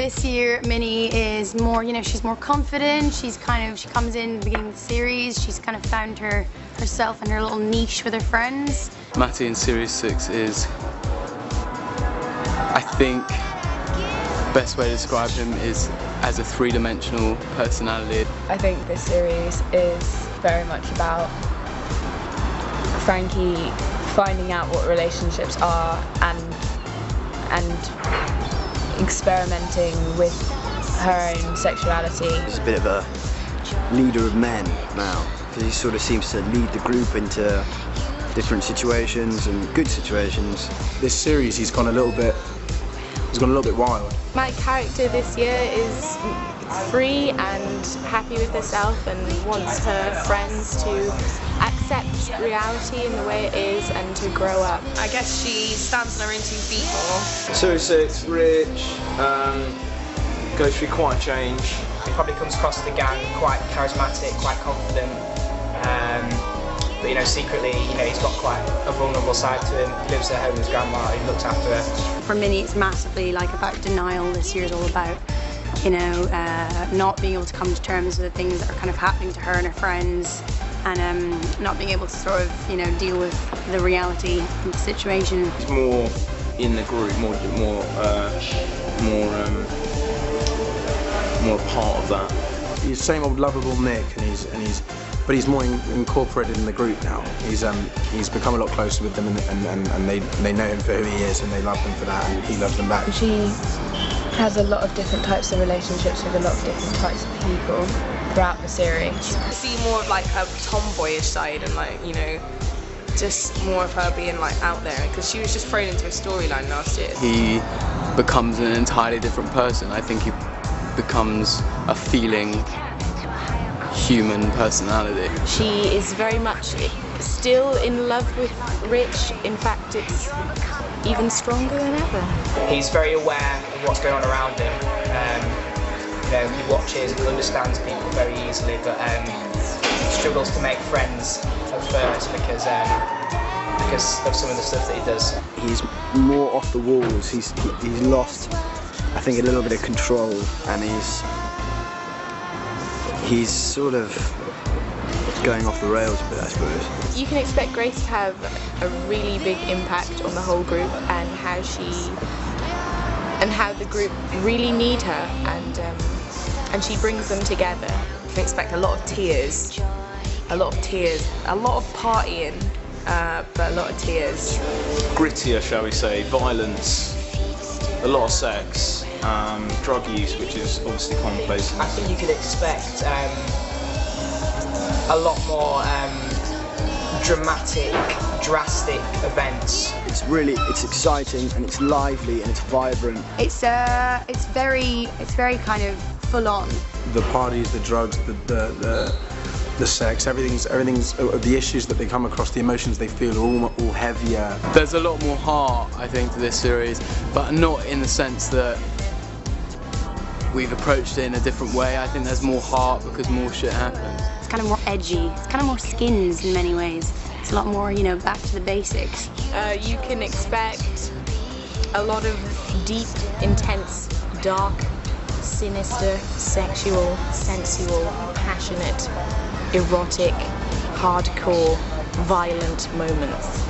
This year, Minnie is more, she's more confident. She comes in at the beginning of the series. She's kind of found herself and her little niche with her friends. Matty in Series 6 is, I think, the best way to describe him is as a three-dimensional personality. I think this series is very much about Frankie finding out what relationships are and experimenting with her own sexuality. He's a bit of a leader of men now, because he sort of seems to lead the group into different situations and good situations. This series he's gone a little bit wild. My character this year is free and happy with herself and wants her friends to accept reality in the way it is and to grow up. I guess she stands on her own 2 feet more. Series 6, rich, goes through quite a change. He probably comes across to the gang quite charismatic, quite confident, but secretly, he's got quite a vulnerable side to him. He lives at home with his grandma, he looks after her. For Minnie, it's massively about denial. This year is all about, not being able to come to terms with the things that are kind of happening to her and her friends, and not being able to sort of, deal with the reality of the situation. He's more in the group, more a part of that. He's the same old lovable Nick, but he's more incorporated in the group now. He's become a lot closer with them, and they know him for who he is, and they love him for that, and he loves them back. She has a lot of different types of relationships with a lot of different types of people throughout the series. I see more of her tomboyish side and just more of her being out there, because she was just thrown into a storyline last year. He becomes an entirely different person. I think he becomes a feeling human personality. She is very much still in love with Rich. In fact, it's even stronger than ever. He's very aware of what's going on around him. He watches and understands people very easily, but struggles to make friends at first because of some of the stuff that he does. He's more off the walls. He's lost, I think, a little bit of control, and he's sort of going off the rails a bit, I suppose. You can expect Grace to have a really big impact on the whole group and how the group really need her, and she brings them together. You can expect a lot of tears, a lot of partying, but a lot of tears. Grittier, shall we say, violence, a lot of sex, drug use, which is obviously commonplace. I think you could expect a lot more dramatic, drastic events. It's exciting, and it's lively, and it's vibrant. It's very kind of full on. The parties, the drugs, the sex, everything's the issues that they come across, the emotions they feel are all heavier. There's a lot more heart, I think, to this series, but not in the sense that we've approached it in a different way. I think there's more heart because more shit happens. It's kind of more edgy. It's kind of more Skins in many ways. It's a lot more, back to the basics. You can expect a lot of deep, intense, dark, sinister, sexual, sensual, passionate, erotic, hardcore, violent moments.